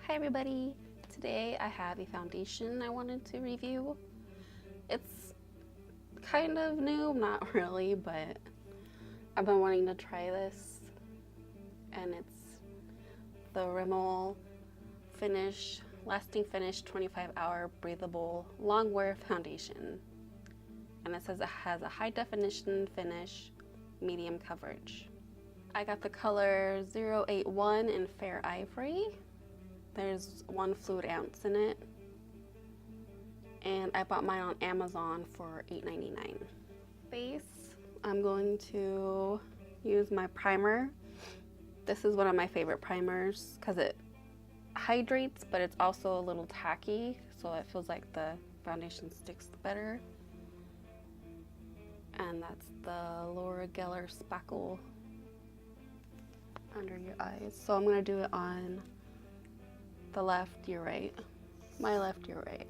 Hi everybody! Today I have a foundation I wanted to review. It's kind of new, not really, but I've been wanting to try this, and it's the Rimmel Lasting Finish 25-Hour Breathable Long Wear Foundation. And it says it has a high definition finish, medium coverage. I got the color 081 in Fair Ivory. There's 1 fluid ounce in it, and I bought mine on Amazon for $8.99. Base, I'm going to use my primer. This is one of my favorite primers because it hydrates, but it's also a little tacky, so it feels like the foundation sticks better. And that's the Laura Geller Spackle under your eyes. So I'm going to do it on the left, your right. My left, your right.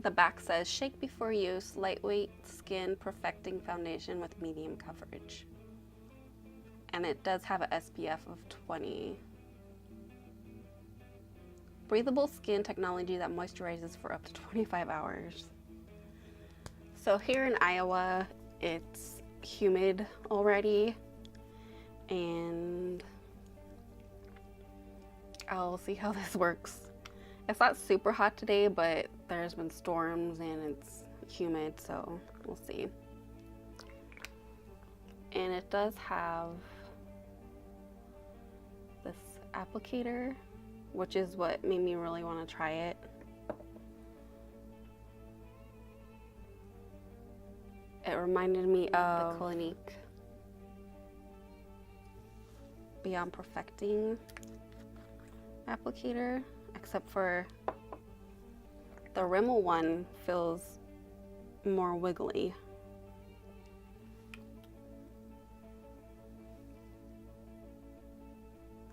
The back says, shake before use, lightweight skin perfecting foundation with medium coverage. And it does have an SPF of 20. Breathable skin technology that moisturizes for up to 25 hours. So here in Iowa, it's humid already, and I'll see how this works. It's not super hot today, but there's been storms and it's humid, so we'll see. And it does have this applicator, which is what made me really want to try it. It reminded me of the Clinique Beyond Perfecting applicator, except for the Rimmel one feels more wiggly.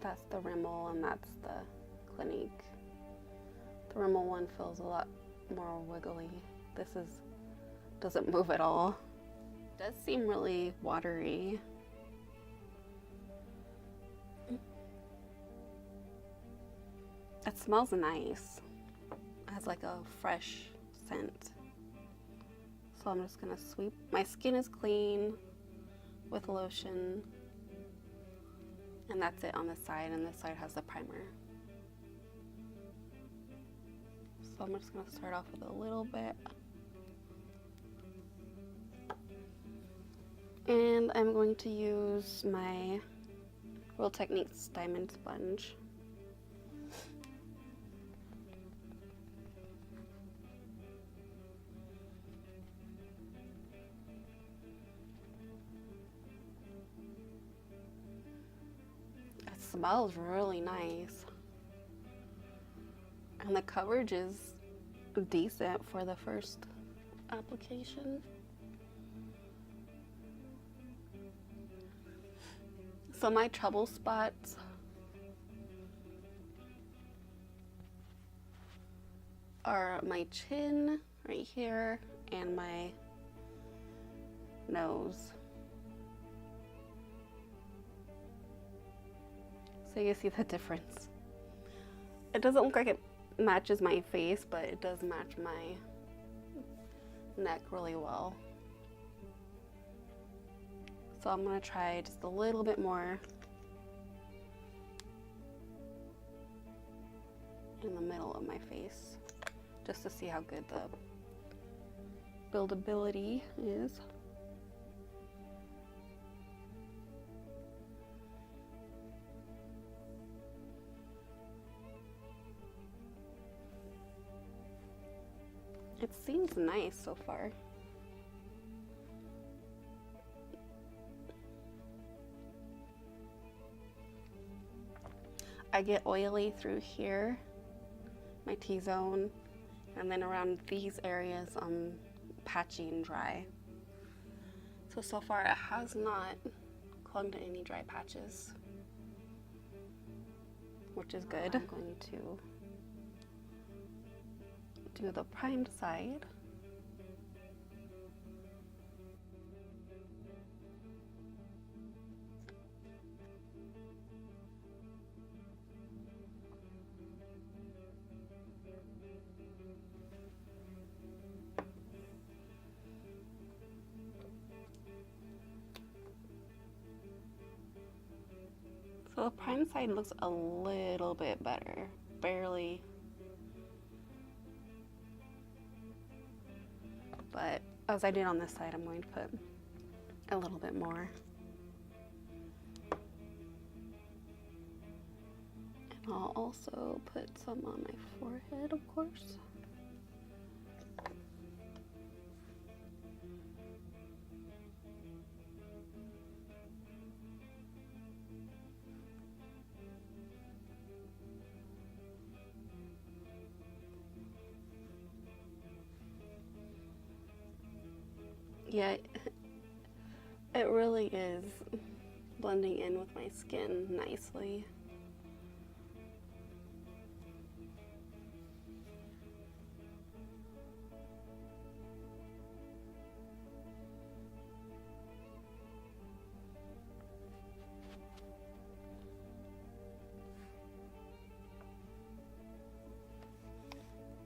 That's the Rimmel and that's the Clinique. The Rimmel one feels a lot more wiggly. This doesn't move at all. It does seem really watery. It smells nice. It has like a fresh scent. So I'm just gonna sweep. My skin is clean with lotion. And that's it on this side, and this side has the primer. So I'm just gonna start off with a little bit. And I'm going to use my Real Techniques Diamond Sponge. It smells really nice. And the coverage is decent for the first application. So my trouble spots are my chin right here and my nose. So you see the difference. It doesn't look like it matches my face, but it does match my neck really well. So I'm gonna try just a little bit more in the middle of my face, just to see how good the buildability is. It seems nice so far. I get oily through here, my T-zone, and then around these areas I'm patchy and dry. So far it has not clung to any dry patches, which is good. I'm going to do the primed side. So the prime side looks a little bit better, barely. But as I did on this side, I'm going to put a little bit more. And I'll also put some on my forehead, of course. Yeah, it really is blending in with my skin nicely.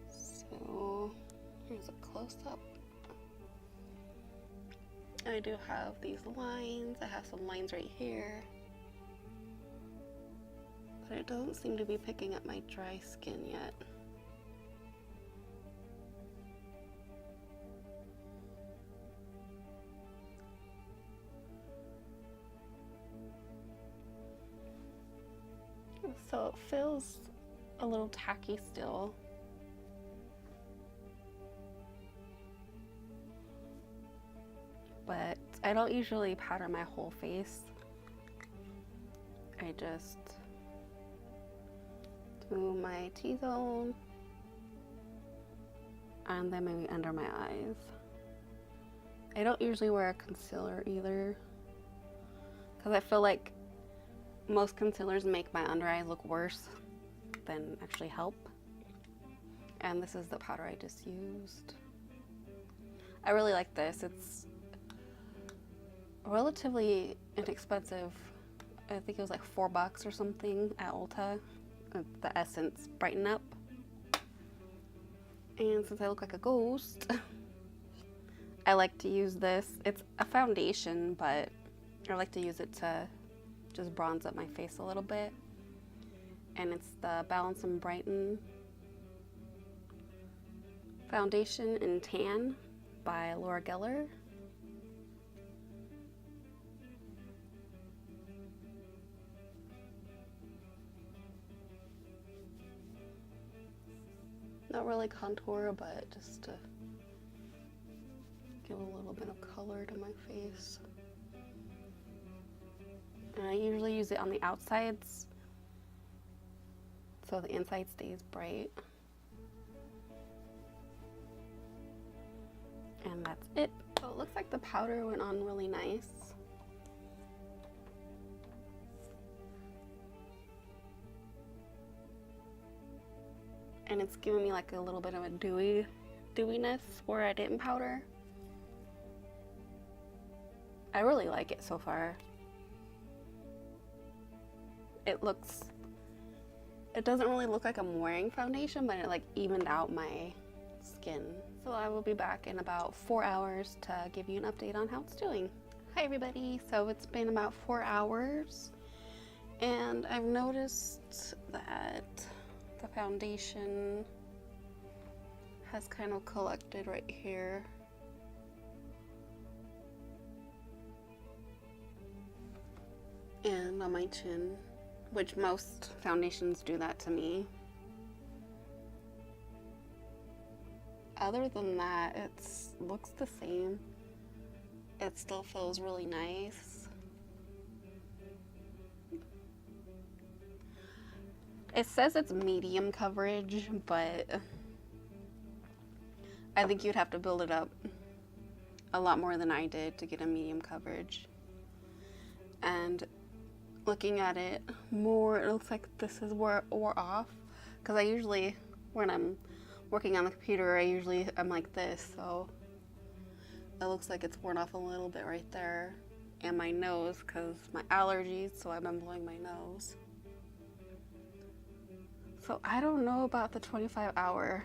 So here's a close-up. I do have these lines. I have some lines right here. But it doesn't seem to be picking up my dry skin yet. So it feels a little tacky still. But I don't usually powder my whole face. I just do my T-zone and then maybe under my eyes. I don't usually wear a concealer either because I feel like most concealers make my under eyes look worse than actually help. And this is the powder I just used. I really like this. It's relatively inexpensive. I think it was like $4 or something at Ulta. The Essence Brighten Up. And since I look like a ghost, I like to use this. It's a foundation, but I like to use it to just bronze up my face a little bit. And it's the Balance and Brighten Foundation in Tan by Laura Geller. Not really contour, but just to give a little bit of color to my face. And I usually use it on the outsides, so the inside stays bright. And that's it. So it looks like the powder went on really nice. And it's giving me like a little bit of a dewiness where I didn't powder. I really like it so far. It doesn't really look like I'm wearing foundation, but it like evened out my skin. So I will be back in about 4 hours to give you an update on how it's doing. Hi everybody, so it's been about 4 hours and I've noticed that the foundation has kind of collected right here. And on my chin, which most foundations do that to me. Other than that, it looks the same. It still feels really nice. It says it's medium coverage, but I think you'd have to build it up a lot more than I did to get a medium coverage. And looking at it more, it looks like this is where it wore off. Because I usually, when I'm working on the computer, I'm like this, so it looks like it's worn off a little bit right there. And my nose, because my allergies, so I've been blowing my nose. So I don't know about the 25-hour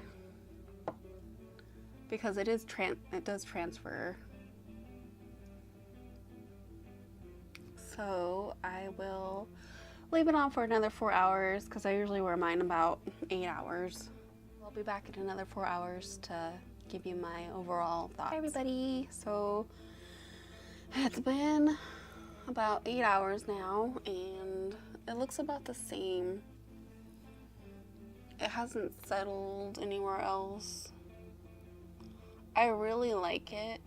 because it does transfer. So I will leave it on for another 4 hours because I usually wear mine about 8 hours. I'll be back in another 4 hours to give you my overall thoughts. Hi everybody, so it's been about 8 hours now and it looks about the same. It hasn't settled anywhere else. I really like it.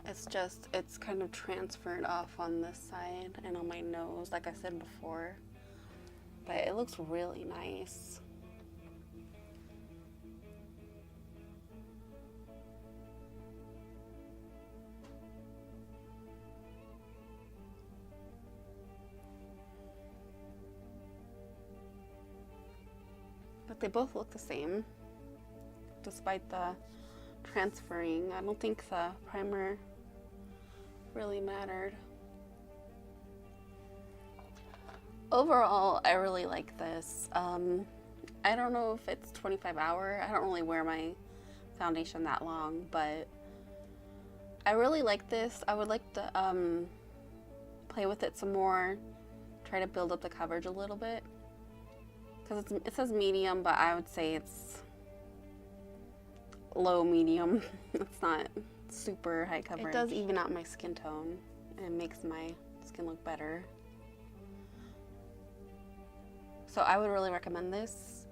It's just, it's kind of transferred off on this side and on my nose, like I said before. But it looks really nice. But they both look the same, despite the transferring. I don't think the primer really mattered. Overall, I really like this. I don't know if it's 25 hour. I don't really wear my foundation that long, but I really like this. I would like to play with it some more, try to build up the coverage a little bit. Because it says medium, but I would say it's low medium. It's not super high coverage. It does even out my skin tone and makes my skin look better. So I would really recommend this.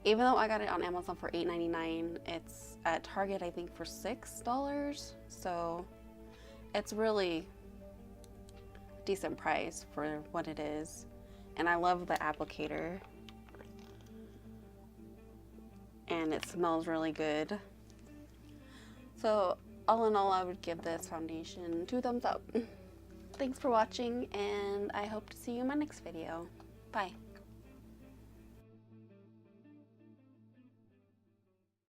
Even though I got it on Amazon for $8.99, it's at Target I think for $6. So it's really a decent price for what it is. And I love the applicator. And it smells really good. So all in all, I would give this foundation 2 thumbs up. Thanks for watching, and I hope to see you in my next video. Bye.